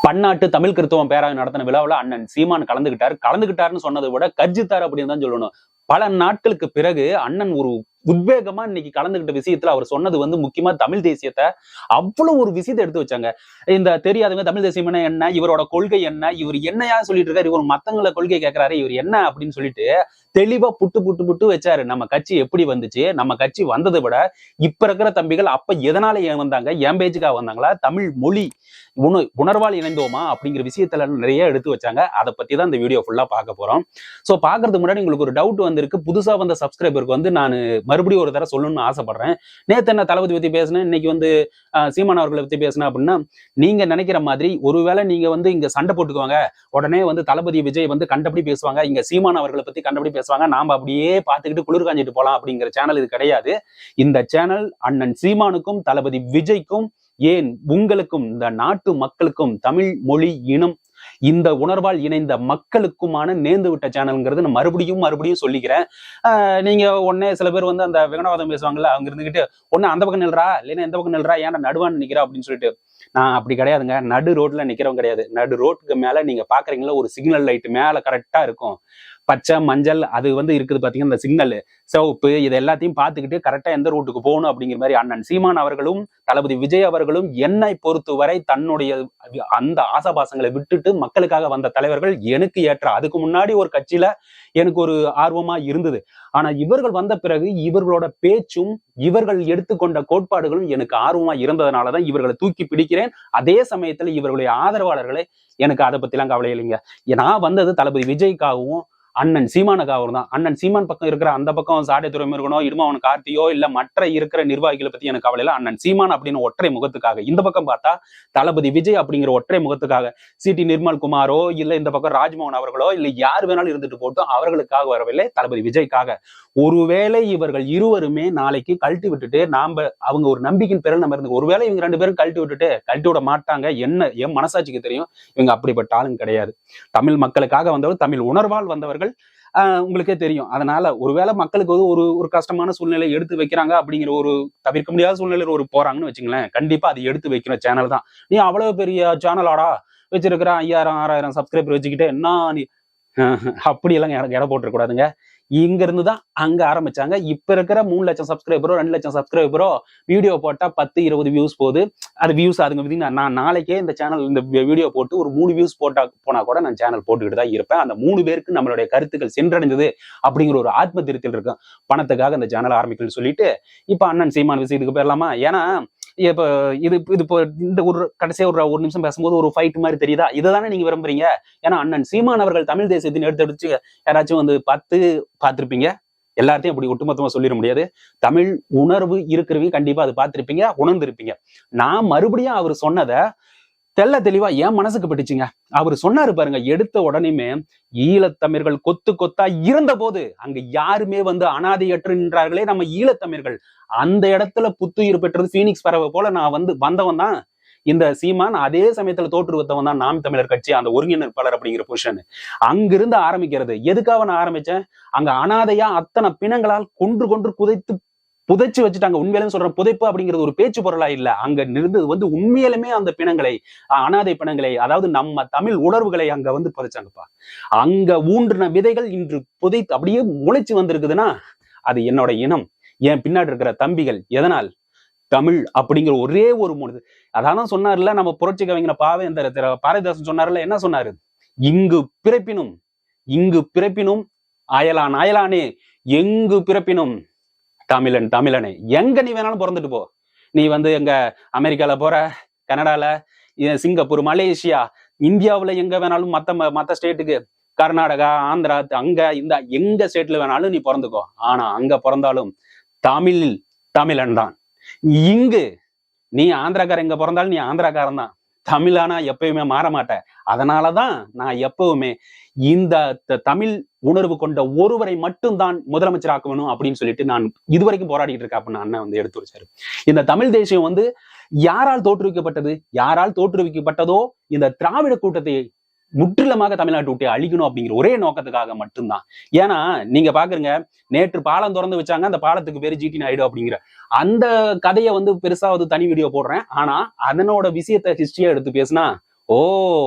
பன்னாட்டு தமிழ் கிறிஸ்தவம் பேராவை நடத்தின விழாவில் அண்ணன் சீமான் கலந்துகிட்டாருன்னு சொன்னதை விட கர்ஜித்தார் அப்படின்னு தான் சொல்லணும். பல நாட்களுக்கு பிறகு அண்ணன் ஒரு உத்வேகமா இன்னைக்கு கலந்துகிட்ட விஷயத்துல அவர் சொன்னது வந்து முக்கியமா தமிழ் தேசியத்தை அவ்வளவு ஒரு விஷயத்தை எடுத்து வச்சாங்க. இந்த தெரியாதவங்க தமிழ் தேசியம் என்ன, இவரோட கொள்கை என்ன, இவர் என்னையா சொல்லிட்டு இருக்காரு, இவர் மத்தவங்கள கொள்கை கேட்கிறாரு, இவர் என்ன அப்படின்னு சொல்லிட்டு தெளிவா புட்டு வச்சாரு. நம்ம கட்சி எப்படி வந்துச்சு, நம்ம கட்சி வந்ததை விட இப்ப இருக்கிற தம்பிகள் அப்ப எதனால ஏன் வந்தாங்க, என் பேச்சுக்காக வந்தாங்களா, தமிழ் மொழி உணர்வால் இணைந்தோமா அப்படிங்கிற விஷயத்துல நிறைய எடுத்து வச்சாங்க. அதை பத்தி தான் இந்த வீடியோ ஃபுல்லா பார்க்க போறோம். சோ பாக்குறதுக்கு முன்னாடி உங்களுக்கு ஒரு டவுட் வந்திருக்கு. புதுசா வந்த சப்ஸ்கிரைபருக்கு வந்து நான் மறுபடியும் ஒரு தடவை சொல்லணும்னு ஆசைப்படுறேன். நேத்து என்ன தளபதி பத்தி பேசினேன், இன்னைக்கு வந்து சீமான் அவர்களை பத்தி பேசினேன் அப்படின்னா, நீங்க நினைக்கிற மாதிரி ஒருவேளை நீங்க வந்து இங்க சண்டை போட்டுக்குவாங்க, உடனே வந்து தளபதி விஜய் வந்து கண்டபடி பேசுவாங்க, இங்க சீமான் அவர்களை பத்தி கண்டபடி பேசுவாங்க, நாம அப்படியே பார்த்துக்கிட்டு குளிர் காஞ்சிட்டு போலாம் அப்படிங்கிற சேனல் இது கிடையாது. இந்த சேனல் அண்ணன் சீமானுக்கும் தளபதி விஜய்க்கும், ஏன் உங்களுக்கும், இந்த நாட்டு மக்களுக்கும், தமிழ் மொழி இனம் இந்த உணர்வால் இணைந்த மக்களுக்குமான நேர்ந்து விட்ட சேனல்ங்கிறது நான் மறுபடியும் சொல்லிக்கிறேன். நீங்க உடனே சில பேர் வந்து அந்த விகனவாதம் பேசுவாங்கல்ல, அவங்க இருந்துகிட்டு ஒன்னு அந்த பக்கம் நில்றா இல்லைன்னா எந்த பக்கம் நில்றா, ஏன்னா நடுவான்னு நிக்கிறா அப்படின்னு சொல்லிட்டு, நான் அப்படி கிடையாதுங்க. நடு ரோட்ல நிக்கிறவங்க கிடையாது. நடு ரோட்டுக்கு மேல நீங்க பாக்குறீங்களா, ஒரு சிக்னல் லைட் மேல கரெக்டா இருக்கும், பச்சை மஞ்சள் அது வந்து இருக்குது பாத்தீங்கன்னா, இந்த சிக்னல் சிவப்பு, இது எல்லாத்தையும் பார்த்துக்கிட்டு கரெக்டா எந்த ரூட்டுக்கு போகணும் அப்படிங்கிற மாதிரி அண்ணன் சீமான் அவர்களும் தளபதி விஜய் அவர்களும் என்னை பொறுத்தவரை தன்னுடைய அந்த ஆசாபாசங்களை விட்டுட்டு மக்களுக்காக வந்த தலைவர்கள். எனக்கு ஏற்ற அதுக்கு முன்னாடி ஒரு கட்சியில எனக்கு ஒரு ஆர்வமா இருந்தது. ஆனா இவர்கள் வந்த பிறகு இவர்களோட பேச்சும் இவர்கள் எடுத்துக்கொண்ட கோட்பாடுகளும் எனக்கு ஆர்வமா இருந்ததுனாலதான் இவர்களை தூக்கி பிடிக்கிறேன். அதே சமயத்துல இவர்களுடைய ஆதரவாளர்களை எனக்கு அதை பத்தி எல்லாம் கவலை இல்லைங்க. நான் வந்தது தளபதி விஜய்க்காகவும் அண்ணன் சீமானுக்காகவும் தான். அண்ணன் சீமான் பக்கம் இருக்கிற அந்த பக்கம் சாட்டை துறைமுருகனோ இடுமாவன் கார்த்தியோ இல்ல மற்ற இருக்கிற நிர்வாகிகளை பத்தி எனக்கு கவலை இல்லை. அண்ணன் சீமான் அப்படின்னு ஒற்றை முகத்துக்காக, இந்த பக்கம் பார்த்தா தளபதி விஜய் அப்படிங்கிற ஒற்றை முகத்துக்காக சிடி நிர்மல் குமாரோ இல்ல இந்த பக்கம் ராஜ்மோகன் அவர்களோ இல்ல யார் வேணாலும் இருந்துட்டு போட்டோம், அவர்களுக்காக வரவில்லை, தளபதி விஜய்க்காக. ஒருவேளை இவர்கள் இருவருமே நாளைக்கு கழட்டி விட்டுட்டு அவங்க ஒரு நம்பிக்கையின் பேரில் நம்ம இருந்து, ஒருவேளை இவங்க ரெண்டு பேரும் கழட்டி விட மாட்டாங்க, என்ன என் மனசாட்சிக்கு தெரியும். இவங்க அப்படிப்பட்ட ஆளுங்க கிடையாது. தமிழ் மக்களுக்காக வந்தவர்கள், தமிழ் உணர்வால் வந்தவர்கள், உங்களுக்கே தெரியும். அதனால ஒருவேளை மக்களுக்கு ஒரு கஷ்டமான சூழ்நிலை எடுத்து வைக்கிறாங்க அப்படிங்கிற ஒரு தவிர்க்க முடியாத சூழ்நிலையில் ஒரு போறாங்கன்னு வச்சுங்களேன், கண்டிப்பா அது எடுத்து வைக்கிற சேனல் தான். நீ அவ்வளவு பெரிய சேனலாடா வச்சிருக்கிற 5000 6000 சப்ஸ்கிரைபர் வச்சுக்கிட்டு என்ன நீ அப்படி எல்லாம் எடை போட்டுக்கூடாதுங்க. இங்க இருந்துதான் அங்க ஆரம்பிச்சாங்க. இப்ப இருக்கிற 3 லட்சம் சப்ஸ்கிரைபரோ 2 லட்சம் சப்ஸ்கிரைபரோ வீடியோ போட்டா 10-20 வியூஸ் போகுது. அது வியூஸ் அதுங்க நான் நாளைக்கே இந்த சேனல் இந்த வீடியோ போட்டு ஒரு 3 வியூஸ் போனா கூட நான் சேனல் போட்டுக்கிட்டு தான் இருப்பேன். அந்த 3 பேருக்கு நம்மளுடைய கருத்துக்கள் சென்றடைந்தது அப்படிங்கிற ஒரு ஆத்ம திருப்தியில் இருக்கும். பணத்துக்காக இந்த சேனல் ஆரம்பிக்கணும்னு சொல்லிட்டு இப்ப அண்ணன் சீமான் விஷயத்துக்கு போயிடலாமா? ஏன்னா இப்ப இது இப்போ இந்த ஒரு கடைசியா ஒரு நிமிஷம் பேசும்போது ஒரு ஃபைட் மாதிரி தெரியுதா? இதுதானே நீங்க விரும்புறீங்க. ஏன்னா அண்ணன் சீமான் அவர்கள் தமிழ் தேசியத்தின் எடுத்து யாராச்சும் வந்து பார்த்திருப்பீங்க. எல்லாத்தையும் அப்படி ஒட்டுமொத்தமா சொல்லிட முடியாது. தமிழ் உணர்வு இருக்கிறவங்க கண்டிப்பா அது பார்த்திருப்பீங்க, உணர்ந்திருப்பீங்க. நான் மறுபடியும் அவர் சொன்னதை தெல்ல தெளிவா என் மனசுக்கு பட்டுச்சுங்க. அவர் சொன்னாரு பாருங்க, எடுத்த உடனேமே ஈழத்தமிழர்கள் கொத்து கொத்தா இருந்த போது அங்க யாருமே வந்து அனாதையற்று நின்றார்களே நம்ம ஈழத்தமிழர்கள், அந்த இடத்துல புத்துயிர் பெற்றது பீனிக்ஸ் பறவை போல நான் வந்து வந்தவன் தான் இந்த சீமான். அதே சமயத்துல தோற்று வந்தவன் தான் நாம் தமிழர் கட்சி, அந்த ஒருங்கிணைப்பாளர் அப்படிங்கிற பொசிஷன். அங்கிருந்து ஆரம்பிக்கிறது. எதுக்காக நான் ஆரம்பிச்சேன், அங்க அனாதையா அத்தனை பிணங்களால் கொன்று புதைச்சு வச்சுட்டாங்க. உண்மையிலும் சொல்ற புதைப்பு அப்படிங்கிறது ஒரு பேச்சு பொருளா இல்ல, அங்க இருந்தது வந்து உண்மையிலுமே அந்த பிணங்களை, அனாதை பிணங்களை, அதாவது நம்ம தமிழ் உணர்வுகளை அங்க வந்து புதைச்சாங்கப்பா. அங்க ஊன்றின விதைகள் இன்று புதைத்து அப்படியே முளைச்சு வந்திருக்குதுன்னா அது என்னோட இனம், என் பின்னாடி இருக்கிற தம்பிகள். எதனால்? தமிழ் அப்படிங்கிற ஒரே ஒரு மூணு. அதான் சொன்னார்ல நம்ம புரட்சி கவிஞர் பாரதிதாசன் சொன்னார்ல, என்ன சொன்னாரு? இங்கு பிறப்பினும் அயலானே எங்கு பிறப்பினும் தமிழனே. எங்க நீ வேணாலும் பிறந்துட்டு போ. நீ வந்து எங்க அமெரிக்கால போற, கனடால, சிங்கப்பூர், மலேசியா, இந்தியாவுல எங்க வேணாலும் மத்த ஸ்டேட்டுக்கு, கர்நாடகா, ஆந்திரா, அங்க இந்த எங்க ஸ்டேட்ல வேணாலும் நீ பிறந்துக்கோ. ஆனா அங்க பிறந்தாலும் தமிழன் தான். இங்கு நீ ஆந்திராக்காரன் எங்க பிறந்தாலும் நீ ஆந்திராக்காரன் தான். தமிழானா எப்பயுமே மாற மாட்டேன். அதனாலதான் நான் எப்பவுமே இந்த தமிழ் உணர்வு கொண்ட ஒருவரை மட்டும்தான் முதலமைச்சர் ஆக்கணும் அப்படின்னு சொல்லிட்டு நான் இதுவரைக்கும் போராடிட்டு இருக்கேன் அப்படின்னு அண்ணன் வந்து எடுத்து வச்சாரு. இந்த தமிழ் தேசியம் வந்து யாரால் தோற்றுவிக்கப்பட்டதோ இந்த திராவிட கூட்டத்தை முற்றிலுமாக தமிழ்நாட்டு விட்டு அழிக்கணும் அப்படிங்கிற ஒரே நோக்கத்துக்காக மட்டும்தான். ஏன்னா நீங்க பாக்குறீங்க, நேற்று பாலம் திறந்து வச்சாங்க, அந்த பாலத்துக்கு பேரு ஜிடி நாயுடு அப்படிங்கிற அந்த கதையை வந்து பெருசா வந்து தனி வீடியோ போடுறேன். ஆனா அதனோட விஷயத்த ஹிஸ்டரியா எடுத்து பேசினா ஓ,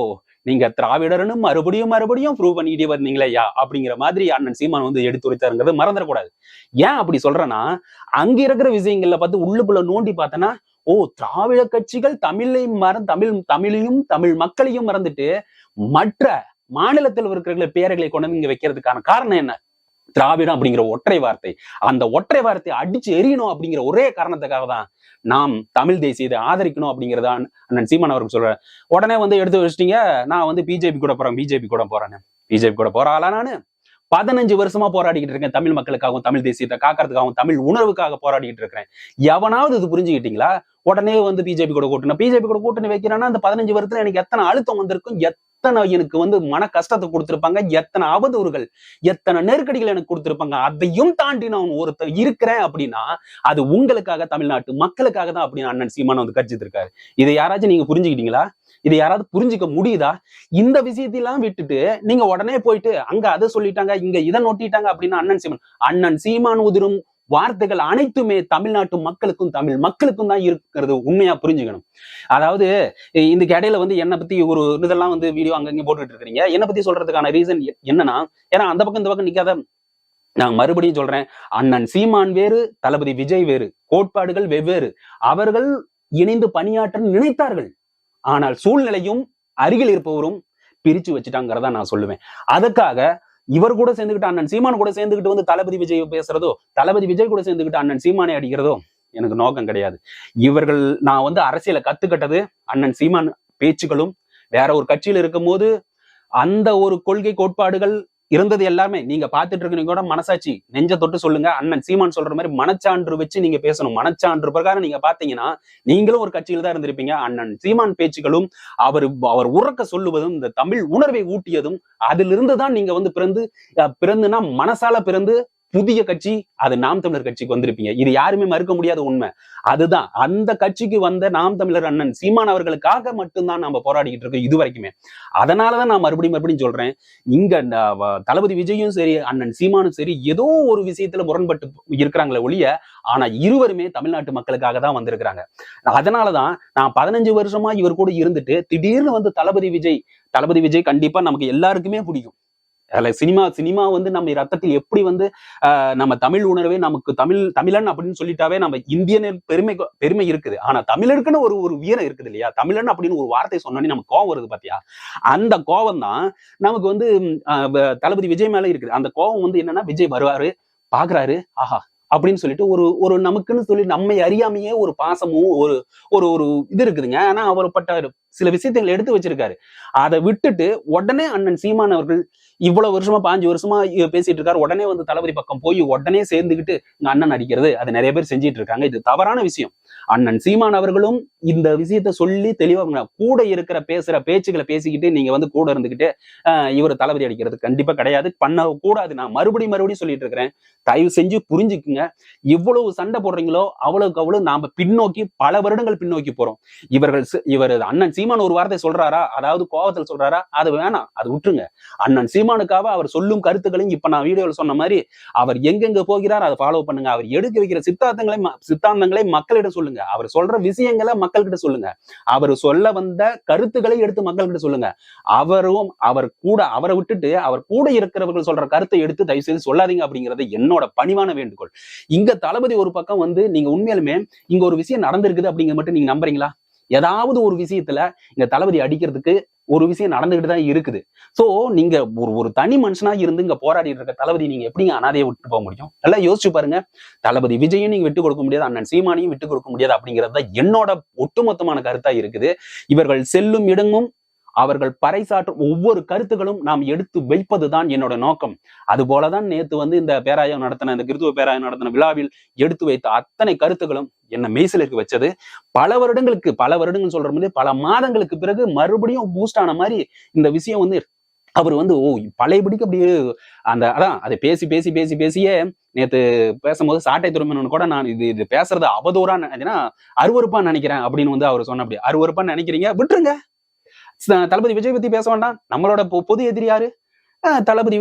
நீங்க திராவிடர்னு மறுபடியும் மறுபடியும் ப்ரூவ் பண்ணிட்டே வந்தீங்களே ஐயா அப்படிங்கிற மாதிரி அண்ணன் சீமான் வந்து எடுத்துரைத்தாருங்கிறது மறந்துடக்கூடாது. ஏன் அப்படி சொல்றேன்னா, அங்க இருக்கிற விஷயங்கள்ல பார்த்து உள்ளுக்குள்ள நோண்டி பார்த்தனா, ஓ, திராவிட கட்சிகள் தமிழையும் தமிழ் மக்களையும் மறந்துட்டு மற்ற மாநிலத்தில் இருக்கிற பேர்களை கொண்டு வந்து இங்க வைக்கிறதுக்கான காரணம் என்ன? திராவிடம் அப்படிங்கிற ஒற்றை வார்த்தை. அந்த ஒற்றை வார்த்தையை அடிச்சு எரியணும் அப்படிங்கிற ஒரே காரணத்துக்காக தான் நாம் தமிழ் தேசியத்தை ஆதரிக்கணும் அப்படிங்கிறதா அண்ணன் சீமான் அவருக்கு சொல்ற. உடனே வந்து எடுத்து வச்சிட்டீங்க, நான் வந்து பிஜேபி கூட போறேன்னு. பிஜேபி கூட போற ஆளா நானு? 15 வருஷமா போராடிக்கிட்டு இருக்கேன் தமிழ் மக்களுக்காகவும், தமிழ் தேசியத்தை காக்கிறதுக்காகவும், தமிழ் உணர்வுக்காக போராடிக்கிட்டு இருக்கிறேன். எவனாவது இது புரிஞ்சுக்கிட்டீங்களா? உடனே வந்து பிஜேபி கூட கூட்டணி வைக்கிறேன்னா அந்த 15 வருஷத்துல எனக்கு எத்தனை அழுத்தம் வந்திருக்கும், எத்தனை எனக்கு வந்து மன கஷ்டத்தை கொடுத்திருப்பாங்க, எத்தனை அவதூறுகள், எத்தனை நெருக்கடிகள் எனக்கு கொடுத்திருப்பாங்க. அதையும் தாண்டி நான் ஒருத்தர் இருக்கிறேன் அப்படின்னா அது உங்களுக்காக, தமிழ்நாட்டு மக்களுக்காக தான் அப்படின்னு அண்ணன் சீமான் வந்து கட்சித்திருக்காரு. இதை யாராச்சும் நீங்க புரிஞ்சுக்கிட்டீங்களா? இதை யாராவது புரிஞ்சுக்க முடியுதா? இந்த விஷயத்தெல்லாம் விட்டுட்டு நீங்க உடனே போயிட்டு அங்க அதை சொல்லிட்டாங்க, இங்க இதை நொட்டிட்டாங்க அப்படின்னா அண்ணன் சீமான் உதிரும் வார்த்தைகள் அனைத்துமே தமிழ்நாட்டு மக்களுக்கும் தமிழ் மக்களுக்கும் தான் இருக்கிறது. உண்மையா புரிஞ்சுக்கணும். அதாவது இந்த இடையில வந்து என்னை பத்தி ஒரு இதெல்லாம் வந்து வீடியோ அங்கங்க போட்டுட்டு இருக்கிறீங்க. என்னை பத்தி சொல்றதுக்கான ரீசன் என்னன்னா, ஏன்னா அந்த பக்கம் இந்த பக்கம் நிக்காத. நான் மறுபடியும் சொல்றேன், அண்ணன் சீமான் வேறு, தளபதி விஜய் வேறு, கோட்பாடுகள் வெவ்வேறு. அவர்கள் இணைந்து பணியாற்ற நினைத்தார்கள். ஆனால் சூழ்நிலையும் அருகில் இருப்பவரும் பிரிச்சு வச்சுட்டாங்கிறதா நான் சொல்லுவேன். அதுக்காக இவர் கூட சேர்ந்துக்கிட்டு அண்ணன் சீமான் கூட சேர்ந்துக்கிட்டு வந்து தளபதி விஜய் பேசுறதோ, தளபதி விஜய் கூட சேர்ந்துக்கிட்டு அண்ணன் சீமானை அடிக்கிறதோ எனக்கு நோக்கம் கிடையாது. இவர்கள் நான் வந்து அரசியலை கத்துக்கிட்டது அண்ணன் சீமான் பேச்சுக்களும், வேற ஒரு கட்சியில இருக்கும் போது அந்த ஒரு கொள்கை கோட்பாடுகள் இருந்தது எல்லாமே நீங்க பாத்துட்டு இருக்கீங்க கூட மனசாட்சி நெஞ்ச தொட்டு சொல்லுங்க. அண்ணன் சீமான் சொல்ற மாதிரி மனச்சான்று வச்சு நீங்க பேசணும். மனச்சான்று பிரகாரம் நீங்க பாத்தீங்கன்னா நீங்களும் ஒரு கட்சியில தான் இருந்திருப்பீங்க. அண்ணன் சீமான் பேச்சுகளும் அவர் உறக்க சொல்லுவதும் இந்த தமிழ் உணர்வை ஊட்டியதும் அதிலிருந்துதான் நீங்க வந்து பிறந்துனா மனசால பிறந்து புதிய கட்சி அது நாம் தமிழர் கட்சிக்கு வந்திருப்பீங்க. இது யாருமே மறுக்க முடியாத உண்மை. அதுதான் அந்த கட்சிக்கு வந்த நாம் தமிழர் அண்ணன் சீமான் அவர்களுக்காக மட்டும்தான் நம்ம போராடிக்கிட்டு இருக்கோம் இது வரைக்குமே. அதனாலதான் நான் மறுபடியும் சொல்றேன், இங்க தளபதி விஜயும் சரி அண்ணன் சீமானும் சரி ஏதோ ஒரு விஷயத்துல முரண்பட்டு இருக்கிறாங்களே ஒழிய, ஆனா இருவருமே தமிழ்நாட்டு மக்களுக்காக தான் வந்திருக்கிறாங்க. அதனாலதான் நான் 15 வருஷமா இவர் கூட இருந்துட்டு திடீர்னு வந்து தளபதி விஜய் கண்டிப்பா நமக்கு எல்லாருக்குமே பிடிக்கும். அதுல சினிமா வந்து நம்ம ரத்தத்தில் எப்படி வந்து நம்ம தமிழ் உணர்வே நமக்கு தமிழன் அப்படின்னு சொல்லிட்டாவே நம்ம இந்தியன் பெருமை இருக்குது. ஆனா தமிழருக்குன்னு ஒரு வீரம் இருக்குது இல்லையா? தமிழன் அப்படின்னு ஒரு வார்த்தை சொன்னோன்னே நமக்கு கோவம் வருது பாத்தியா? அந்த கோவம் தான் நமக்கு வந்து தளபதி விஜய் மேல இருக்குது. அந்த கோவம் வந்து என்னன்னா, விஜய் வருவாரு, பாக்குறாரு, ஆஹா அப்படின்னு சொல்லிட்டு ஒரு நமக்குன்னு சொல்லி நம்மை அறியாமையே ஒரு பாசமும் ஒரு இது இருக்குதுங்க. ஆனா அவர்பட்ட சில விஷயத்தை எடுத்து வச்சிருக்காரு. அதை விட்டுட்டு உடனே அண்ணன் சீமான் அவர்கள் இவ்வளவு வருஷமா 5 வருஷமா பேசிட்டு இருக்காரு. உடனே வந்து தளபதி பக்கம் போய் உடனே சேர்ந்துக்கிட்டு அண்ணன் அடிக்கிறது அது நிறைய பேர் செஞ்சிட்டு இருக்காங்க. இது தவறான விஷயம். அண்ணன் சீமான் அவர்களும் இந்த விஷயத்த சொல்லி தெளிவா கூட இருக்கிற பேசுற பேச்சுகளை பேசிக்கிட்டு நீங்க வந்து கூட இருந்துகிட்டு இவர் தளபதி அடிக்கிறது கண்டிப்பா கிடையாது, பண்ண கூடாது. நான் மறுபடியும் சொல்லிட்டு இருக்கிறேன், தயவு செஞ்சு புரிஞ்சுக்குங்க. இவ்வளவு சண்டை போடுறீங்களோ அவ்வளவுக்கு அவ்வளவு நாம பின்னோக்கி பல வருடங்கள் பின்னோக்கி போறோம். இவர் அண்ணன் சீமான் ஒரு வார்த்தை சொல்றாரா, அதாவது கோபத்தில் சொல்றாரா, அது வேணாம், அது விட்டுருங்க. அண்ணன் சீமானுக்காக அவர் சொல்லும் கருத்துக்களையும் இப்ப நான் வீடியோவில் சொன்ன மாதிரி அவர் எங்கெங்க போகிறார் அதை ஃபாலோ பண்ணுங்க. அவர் எடுக்க வைக்கிற சித்தாந்தங்களை மக்களிடம் சொல்லுங்க. அவர் சொல்ற விஷயங்களை மக்கள்கிட்ட சொல்லுங்க. அவர் சொல்ல வந்த கருத்துக்களை எடுத்து மக்கள்கிட்ட சொல்லுங்க. அவரை விட்டுட்டு அவர் கூட இருக்கிறவர்கள் சொல்ற கருத்தை எடுத்து தயவு செய்து சொல்லாதீங்க அப்படிங்கறது என்னோட பணிவான வேண்டுகோள். இங்க தளபதி ஒரு பக்கம் வந்து நீங்க உண்மையாலுமே இங்க ஒரு விஷயம் நடந்திருக்குது அப்படிங்கிறது மட்டும் நீங்க நம்புறீங்களா? ஏதாவது ஒரு விஷயத்துல இங்க தளபதி அடிக்கிறதுக்கு ஒரு விஷயம் நடந்துகிட்டு தான் இருக்குது. சோ நீங்க ஒரு தனி மனுஷனா இருந்து இங்க போராடிட்டு இருக்க தளபதி நீங்க எப்படிங்க அனாதையை விட்டு போக முடியும்? நல்லா யோசிச்சு பாருங்க. தளபதி விஜயும் நீங்க விட்டு கொடுக்க முடியாது, அண்ணன் சீமானையும் விட்டு கொடுக்க முடியாது அப்படிங்கிறது தான் என்னோட ஒட்டுமொத்தமான கருத்தா இருக்குது. இவர்கள் செல்லும் இடமும் அவர்கள் பறைசாற்றும் ஒவ்வொரு கருத்துக்களும் நாம் எடுத்து வைப்பதுதான் என்னோட நோக்கம். அது போலதான் நேத்து வந்து இந்த கிறித்துவ பேராயம் நடத்தின விழாவில் எடுத்து வைத்த அத்தனை கருத்துக்களும் என்ன மெய்சிலிருக்கு வச்சது. பல வருடங்கள் சொல்ற போது பல மாதங்களுக்கு பிறகு மறுபடியும் பூஸ்ட் ஆன மாதிரி இந்த விஷயம் வந்து அவர் வந்து பழையபடிக்கு அப்படியே அதான் அதை பேசியே நேத்து பேசும்போது சாட்டை துறைமுகன் கூட நான் இது பேசுறது அவதூறா அருவருப்பா நினைக்கிறேன் அப்படின்னு வந்து அவர் சொன்ன. அப்படி அருவருப்பான்னு நினைக்கிறீங்க, விட்டுருங்க. தளபதி விஜய் பத்தி பேச வேண்டாம். நம்மளோட பொது எதிரி யாரு? தளபதி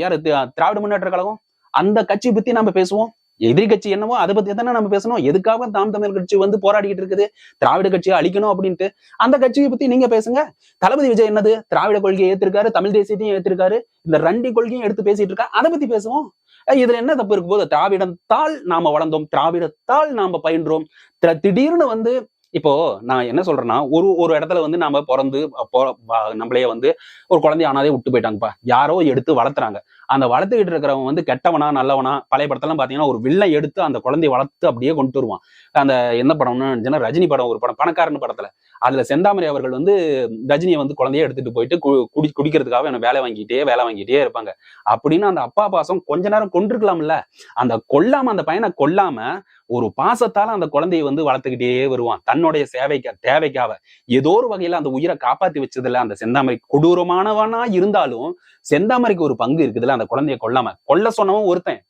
யாரு? திராவிட முன்னேற்ற கழகம். அந்த கட்சி பத்தி நம்ம பேசுவோம். எதிரி கட்சி என்னவோ அதை பத்தி தானே நம்ம பேசணும். எதுக்காக நாம் தமிழர் கட்சி வந்து போராடிக்கிட்டு இருக்குது, திராவிட கட்சியை அழிக்கணும் அப்படின்ட்டு. அந்த கட்சியை பத்தி நீங்க பேசுங்க. தளபதி விஜய் என்னது திராவிட கொள்கையை ஏத்திருக்காரு, தமிழ் தேசியத்தையும் ஏத்திருக்காரு, இந்த ரெண்டு கொள்கையும் எடுத்து பேசிட்டு இருக்கா, அதை பத்தி பேசுவோம். இதுல என்ன தப்பு இருக்கு போது? திராவிடத்தால் நாம வளர்ந்தோம், திராவிடத்தால் நாம பயின்றோம். திடீர்னு வந்து இப்போ நான் என்ன சொல்றேன்னா, ஒரு இடத்துல வந்து நாம பிறந்து நம்மளையே வந்து ஒரு குழந்தைய ஆனாதே விட்டு போயிட்டாங்கப்பா, யாரோ எடுத்து வளர்த்துறாங்க. அந்த வளர்த்துக்கிட்டு இருக்கிறவங்க வந்து கெட்டவனா நல்லவனா, பழைய படத்தெல்லாம் பாத்தீங்கன்னா ஒரு வில்லை எடுத்து அந்த குழந்தைய வளர்த்து அப்படியே கொண்டு வருவான். அந்த என்ன படம்னு ரஜினி படம், ஒரு படம் பணக்காரன் படத்துல, அதுல செந்தாமரை அவர்கள் வந்து ரஜினியை வந்து குழந்தைய எடுத்துட்டு போயிட்டு குடிக்கிறதுக்காக என்ன வேலை வாங்கிட்டே இருப்பாங்க. அப்படின்னு அந்த அப்பா பாசம் கொஞ்ச நேரம் கொண்டிருக்கலாம்ல. அந்த கொல்லாம, அந்த பையனை கொல்லாம ஒரு பாசத்தால அந்த குழந்தையை வந்து வளர்த்துக்கிட்டே வருவான், தன்னுடைய தேவைக்காக. ஏதோ ஒரு வகையில அந்த உயிரை காப்பாத்தி வச்சதுல அந்த செந்தாமரை கொடூரமானவனா இருந்தாலும் செந்தாமரைக்கு ஒரு பங்கு இருக்குதுல்ல, அந்த குழந்தைய கொல்ல சொன்னவன் ஒருத்தன்.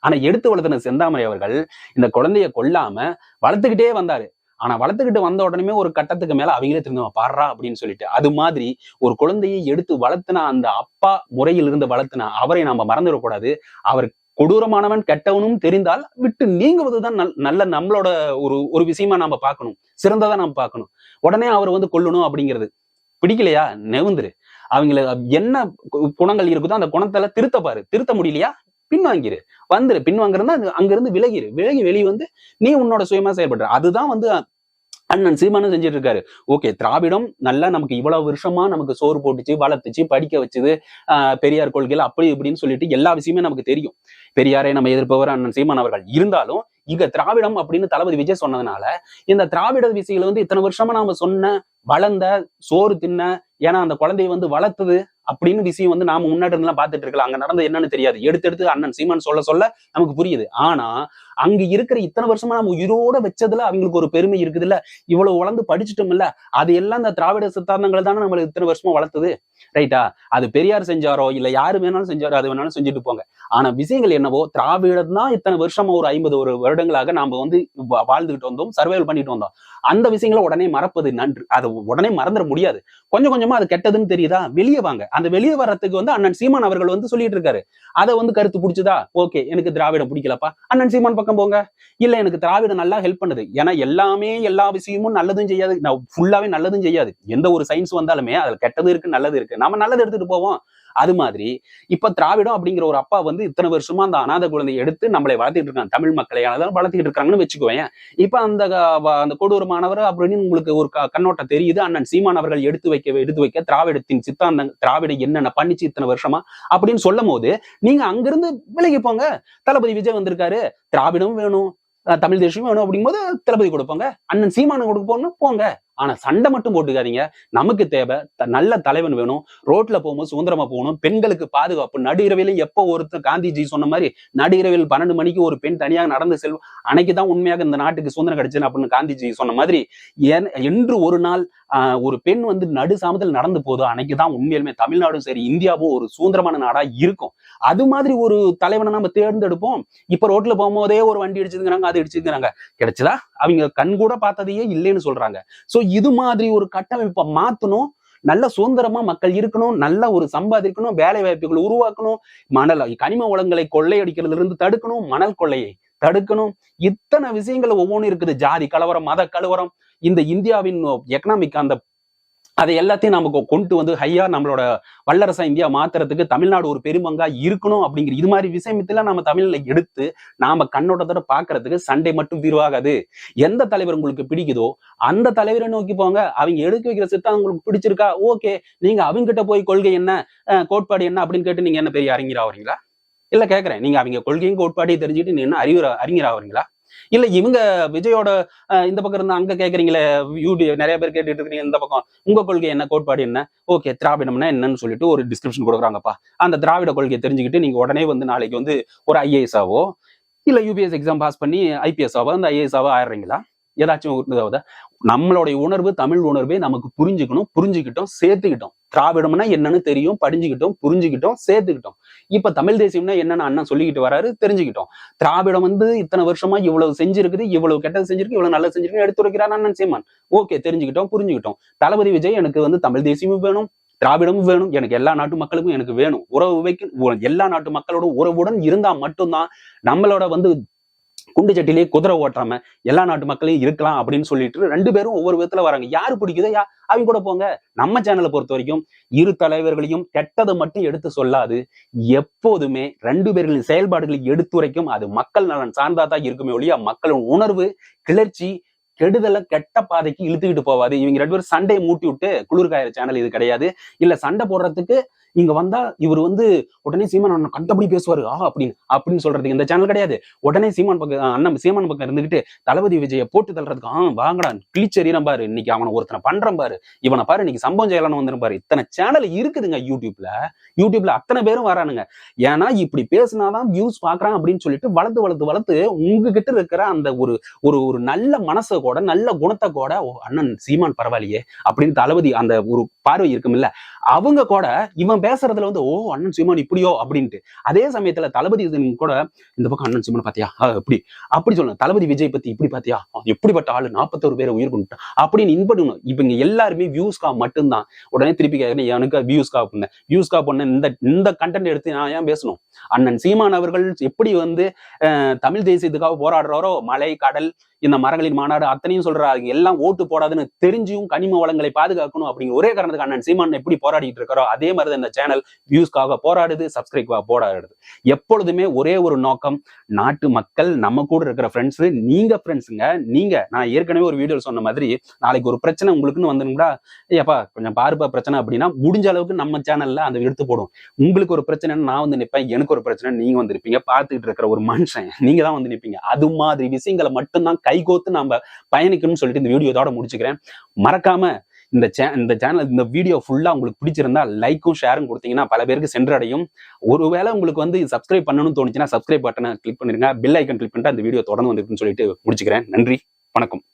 ஆனா எடுத்து வளர்த்தின செந்தாமரை அவர்கள் இந்த குழந்தைய கொல்லாம வளர்த்துக்கிட்டே வந்தாரு. ஆனா வளர்த்துக்கிட்டு வந்த உடனே ஒரு கட்டத்துக்கு மேல அவங்களே திரும்ப பாடுறா அப்படின்னு சொல்லிட்டு, அது மாதிரி ஒரு குழந்தையை எடுத்து வளர்த்துனா அந்த அப்பா முறையில் இருந்து வளர்த்துனா அவரை நாம மறந்துடக்கூடாது. அவர் கொடூரமானவன் கெட்டவனும் தெரிந்தால் விட்டு நீங்குவதுதான் நல்ல நம்மளோட ஒரு விஷயமா நாம பார்க்கணும், சிறந்ததா நாம பார்க்கணும். உடனே அவர் வந்து கொல்லணும் அப்படிங்கிறது பிடிக்கலையா, நெவுந்துரு. அவங்கள என்ன குணங்கள் இருக்குதோ அந்த குணத்தால திருத்த முடியலையா, பின்வாங்கிரு, வந்துரு. பின்வாங்குறதுனா அங்கிருந்து விலகி வெளியே வந்து நீ உன்னோட சுயமா செயல்படுற. அதுதான் வந்து அண்ணன் சீமானும் செஞ்சுட்டு இருக்காரு. ஓகே, திராவிடம் நல்லா நமக்கு இவ்வளவு வருஷமா நமக்கு சோறு போட்டுச்சு, வளர்த்துச்சு, படிக்க வச்சது, பெரியார் கொள்கைகள் அப்படி இப்படின்னு சொல்லிட்டு எல்லா விஷயமே நமக்கு தெரியும். பெரியாரை நம்ம எதிர்ப்பவர் அண்ணன் சீமான் அவர்கள் இருந்தாலும் இங்க திராவிடம் அப்படின்னு தளபதி விஜய் சொன்னதுனால இந்த திராவிட விஷயங்களை வந்து இத்தனை வருஷமா நாம சொன்ன, வளர்ந்த, சோறு தின்ன, ஏன்னா அந்த குழந்தைய வந்து வளர்த்தது அப்படின்னு விஷயம் வந்து நாம முன்னாடி இருந்தெல்லாம் பார்த்துட்டு இருக்கலாம். அங்க நடந்தது என்னன்னு தெரியாது. எடுத்து அண்ணன் சீமான் சொல்ல நமக்கு புரியுது. ஆனா அங்க இருக்கிற இத்தனை வருஷமா நம்ம உயிரோட வச்சதுல அவங்களுக்கு ஒரு பெருமை இருக்குதுல்ல, இவ்வளவு வளர்ந்து படிச்சுட்டோம்ல, அது எல்லாம் இந்த திராவிட சித்தாந்தங்கள் தானே நம்மளுக்கு இத்தனை வருஷமா வளர்த்தது. ரைட்டா? அது பெரியார் செஞ்சாரோ இல்ல யாரு வேணாலும் செஞ்சாரோ, அது வேணாலும் செஞ்சுட்டு போங்க. ஆனா விஷயங்கள் என்னவோ, திராவிடம் தான் இத்தனை வருஷமா ஒரு 50 வருடங்களாக நாம வந்து வாழ்ந்துகிட்டு வந்தோம், சர்வைவல் பண்ணிட்டு வந்தோம். அந்த விஷயங்களை உடனே மறப்பது நன்று. அதை உடனே மறந்துட முடியாது. கொஞ்சம் கொஞ்சமா அது கெட்டதுன்னு தெரியுதா, வெளியே வாங்க. அந்த வெளியே வர்றதுக்கு வந்து அண்ணன் சீமான் அவர்கள் வந்து சொல்லிட்டு இருக்காரு. அதை வந்து கருத்து பிடிச்சதா, ஓகே எனக்கு திராவிடம் பிடிக்கலப்பா, அண்ணன் சீமான் பக்கம் போங்க. இல்ல எனக்கு திராவிடம் நல்லா ஹெல்ப் பண்ணுது, ஏன்னா எல்லாமே எல்லா விஷயமும் நல்லதும் செய்யாது, ஃபுல்லாவே நல்லதும் செய்யாது. எந்த ஒரு சயின்ஸ் வந்தாலுமே அதுல கெட்டது இருக்கு, நல்லது இருக்கு, நம்ம நல்லது எடுத்துட்டு போவோம். அது மாதிரி இப்ப திராவிடம் அப்படிங்கிற ஒரு அப்பா வந்து இத்தனை வருஷமா அந்த அநாத குழந்தையை எடுத்து நம்மளை வளர்த்திட்டு இருக்காங்க, தமிழ் மக்களை வளர்த்திட்டு இருக்காங்கன்னு வச்சுக்குவேன். இப்ப அந்த கொடூரமானவர் அப்படின்னு உங்களுக்கு ஒரு கண்ணோட்டம் தெரியுது. அண்ணன் சீமான் அவர்கள் எடுத்து வைக்க திராவிடத்தின் சித்தாந்தம், திராவிடம் என்னென்ன பண்ணிச்சு இத்தனை வருஷமா அப்படின்னு சொல்லும் போது நீங்க அங்கிருந்து விலகி போங்க. தளபதி விஜய் வந்திருக்காரு, திராவிடமும் வேணும், தமிழ் தேசியமும் வேணும் அப்படிங்கும்போது தளபதி கொடுப்பாங்க, அண்ணன் சீமானம் கொடுக்க போகணும் போங்க. ஆனா சண்டை மட்டும் போட்டுக்காதீங்க. நமக்கு தேவை நல்ல தலைவன் வேணும், ரோட்ல போகும்போது சுதந்திரமா போகணும், பெண்களுக்கு பாதுகாப்பு. நடு இரவில எப்போ ஒருத்தர் காந்திஜி சொன்ன மாதிரி நடு இரவில் 12 மணிக்கு ஒரு பெண் தனியாக நடந்து செல்வம், அன்னைக்குதான் உண்மையாக இந்த நாட்டுக்கு சுதந்திரம் கிடைச்சுன்னு அப்படின்னு காந்திஜி சொன்ன மாதிரி, என்று ஒரு நாள் ஒரு பெண் வந்து நடு சாமத்தில் நடந்து போதோ அன்னைக்குதான் உண்மையிலுமே தமிழ்நாடும் சரி இந்தியாவும் ஒரு சுதந்திரமான நாடா இருக்கும். அது மாதிரி ஒரு தலைவனை நம்ம தேர்ந்தெடுப்போம். இப்ப ரோட்ல போகும்போதே ஒரு வண்டி அடிச்சுக்கிறாங்க, அது அடிச்சுக்கிறாங்க, கிடைச்சதா அவங்க கண் கூட பார்த்ததையே இல்லைன்னு சொல்றாங்க. சோ இது மாதிரி ஒரு கட்டமைப்பை மாத்தணும். நல்ல சுதந்திரமா மக்கள் இருக்கணும், நல்ல ஒரு சம்பாதிக்கணும், வேலை வாய்ப்புகளை உருவாக்கணும், கனிம வளங்களை கொள்ளையடிக்கிறதுல இருந்து தடுக்கணும், மணல் கொள்ளையை தடுக்கணும். இத்தனை விஷயங்கள் ஒவ்வொன்றும் இருக்குது. ஜாதி கலவரம், மத கலவரம், இந்த இந்தியாவின் எக்கனாமிக் அந்த அதை எல்லாத்தையும் நமக்கு கொண்டு வந்து ஹையா நம்மளோட வல்லரசா இந்தியா மாத்துறதுக்கு தமிழ்நாடு ஒரு பெருமங்கா இருக்கணும் அப்படிங்கிற இது மாதிரி விஷயத்தெல்லாம் நம்ம தமிழ்ல எடுத்து நாம கண்ணோட்டத்தோட பாக்குறதுக்கு சண்டை மட்டும் தீர்வாகாது. எந்த தலைவர் உங்களுக்கு பிடிக்குதோ அந்த தலைவரை நோக்கி போங்க. அவங்க எடுக்க வைக்கிற சித்தம் உங்களுக்கு பிடிச்சிருக்கா, ஓகே, நீங்க அவங்க கிட்ட போய் கொள்கை என்ன, கோட்பாடு என்ன அப்படின்னு கேட்டு நீங்க என்ன பெரிய அறிஞராவீங்களா? இல்ல கேக்குறேன், நீங்க அவங்க கொள்கையும் கோட்பாடையும் தெரிஞ்சுட்டு நீ என்ன அறிஞராவீங்களா? இல்ல இவங்க விஜயோட இந்த பக்கம் இருந்து அங்க கேக்குறீங்களே, நிறைய பேர் கேட்டுட்டு இருக்கீங்க, இந்த பக்கம் உங்க கொள்கை என்ன, கோட்பாடு என்ன, ஓகே திராவிடம்னா என்னன்னு சொல்லிட்டு ஒரு டிஸ்கிரிப்ஷன் கொடுக்குறாங்கப்பா. அந்த திராவிட கொள்கையை தெரிஞ்சுக்கிட்டு நீங்க உடனே வந்து நாளைக்கு வந்து ஒரு ஐஏஎஸ் ஆவோ இல்ல யூபிஎஸ் எக்ஸாம் பாஸ் பண்ணி ஐபிஎஸ் ஆவோ அந்த ஐஏஎஸ் ஆவோ ஆயிடுறீங்களா? ஏதாச்சும் நம்மளுடைய உணர்வு, தமிழ் உணர்வே நமக்கு புரிஞ்சுக்கிட்டோம், சேர்த்துக்கிட்டோம். திராவிடம்னா என்னன்னு தெரியும், படிஞ்சுக்கிட்டோம், புரிஞ்சுக்கிட்டோம், சேர்த்துக்கிட்டோம். இப்ப தமிழ் தேசியம்னா என்னன்னு அண்ணன் சொல்லிக்கிட்டு வராரு, தெரிஞ்சுக்கிட்டோம். திராவிடம் வந்து இத்தனை வருஷமா இவ்வளவு செஞ்சிருக்குது, இவ்வளவு கெட்டது செஞ்சிருக்கு, இவ்வளவு நல்லது செஞ்சிருக்கு எடுத்துரைக்கிறார் அண்ணன் சீமான். ஓகே, தெரிஞ்சுக்கிட்டோம், புரிஞ்சுக்கிட்டோம். தளபதி விஜய் எனக்கு வந்து தமிழ் தேசியமும் வேணும், திராவிடமும் வேணும், எனக்கு எல்லா நாட்டு மக்களுக்கும் எனக்கு வேணும், உறவு வைக்க எல்லா நாட்டு மக்களோட உறவுடன் இருந்தா மட்டும்தான் நம்மளோட வந்து குண்டு சட்டிலேயே குதிரை ஓட்டாம எல்லா நாட்டு மக்களையும் இருக்கலாம் அப்படின்னு சொல்லிட்டு 2 பேரும் ஒவ்வொரு விதத்துல வராங்க. யாரு பிடிக்குதோ அவங்க கூட போங்க. நம்ம சேனலை பொறுத்த வரைக்கும் இரு தலைவர்களையும் கெட்டதை மட்டும் எடுத்து சொல்லாது, எப்போதுமே 2 பேர்களின் செயல்பாடுகளை எடுத்துரைக்கும். அது மக்கள் நலன் சார்ந்தாதான் இருக்குமே ஒழிய மக்களின் உணர்வு கிளர்ச்சி கெடுதல கெட்ட பாதைக்கு இழுத்துக்கிட்டு போவாது. இவங்க 2 பேரும் சண்டையை மூட்டி விட்டு குளிர்காயிற சேனல் இது கிடையாது. இல்ல சண்டை போடுறதுக்கு இங்க வந்தா இவர் உடனே சீமான் கண்டபடி பேசுவாரு அப்படின்னு சொல்றதுக்கு இந்த சேனல் கிடையாது. உடனே சீமான் பக்கம் அண்ணன் சீமான் பக்கம் இருந்துகிட்டு தளபதி விஜய போட்டு தள்ளுறதுக்கு வாங்கடா கிழிச்செறியறேன் பாரு, இன்னைக்கு அவனை ஒருத்தனை பண்றேன் பாரு, இவனை பாரு இன்னைக்கு சம்பவம் செய்யலாம்னு வந்துரும் பாரு. இத்தனை சேனல் இருக்குதுங்க யூடியூப்ல அத்தனை பேரும் வரானுங்க. ஏன்னா இப்படி பேசினாதான் வியூஸ் பாக்குறான் அப்படின்னு சொல்லிட்டு வளர்த்து உங்ககிட்ட இருக்கிற அந்த ஒரு நல்ல மனசை கூட நல்ல குணத்தை கூட அண்ணன் சீமான் பரவாயில்லையே அப்படின்னு தளபதி அந்த ஒரு பார்வை இருக்கும் இல்ல, அவங்க கூட இவன் பேசுறதுல அண்ணன் சீமான் இப்படியோ அப்படின்ட்டு. அதே சமயத்துல தளபதி கூட இந்த பக்கம் அண்ணன் சீமான் பாத்தியா அப்படி சொல்லணும், தளபதி விஜய் பத்தி இப்படி பாத்தியா எப்படிப்பட்ட ஆளு 41 பேரை உயிர் கொண்டுட்டான் அப்படின்னு இன்படணும். இவங்க எல்லாருமே வியூஸ்கா மட்டும்தான். உடனே திருப்பி கேட்கறேன், எனக்கு வியூஸ்கா பண்ண இந்த கண்டென்ட் எடுத்து நான் ஏன் பேசணும்? அண்ணன் சீமான் அவர்கள் எப்படி தமிழ் தேசியத்துக்காக போராடுறாரோ, மலை கடல் இந்த மரங்களின் மாநாடு அத்தனையும் சொல்றாரு, எல்லாம் ஓட்டு போடாதுன்னு தெரிஞ்சும் கனிம வளங்களை பாதுகாக்கணும் அப்படிங்கிற ஒரே காரணத்துக்கு அண்ணன் சீமான் எப்படி போராடிட்டு இருக்காரோ அதே மாதிரி இந்த சேனல் வியூஸ்க்காக போராடுது, சப்ஸ்கிரைப்காக போராடுது. எப்பொழுதுமே ஒரே ஒரு நோக்கம், நாட்டு மக்கள் நம்ம கூட இருக்கிற ஃப்ரெண்ட்ஸ், நீங்க நான் ஏற்கனவே ஒரு வீடியோ சொன்ன மாதிரி நாளைக்கு ஒரு பிரச்சனை உங்களுக்குன்னு வந்துருங்களா, ஐயாப்பா கொஞ்சம் பாருப்பா பிரச்சனை அப்படின்னா முடிஞ்ச அளவுக்கு நம்ம சேனல்ல அந்த எடுத்து போடும். உங்களுக்கு ஒரு பிரச்சனை நான் நிற்பேன், எனக்கு ஒரு பிரச்சனை நீங்க இருப்பீங்க, பார்த்துக்கிட்டு இருக்கிற ஒரு மனுஷன் நீங்க தான் நிற்பீங்க. அது மாதிரி விஷயங்களை மட்டும்தான் கைகோத்து நாம பயணிக்கணும்னு சொல்லிட்டு இந்த வீடியோ இதோட முடிச்சுக்கிறேன். மறக்காம இந்த சேனல் இந்த வீடியோ ஃபுல்லா உங்களுக்கு பிடிச்சிருந்தா லைக்கும் ஷேரும் கொடுத்தீங்கன்னா பல பேருக்கு சென்றடையும். ஒருவேளை உங்களுக்கு சப்ஸ்கிரைப் பண்ணணும்னு தோணுச்சுன்னா சப்ஸ்கிரைப் பட்டனை கிளிக் பண்ணிருங்க, பெல் ஐக்கன் கிளிக் பண்ணிட்டு அந்த வீடியோ தொடர்ந்து வந்துருக்குன்னு சொல்லிட்டு முடிச்சுக்கிறேன். நன்றி, வணக்கம்.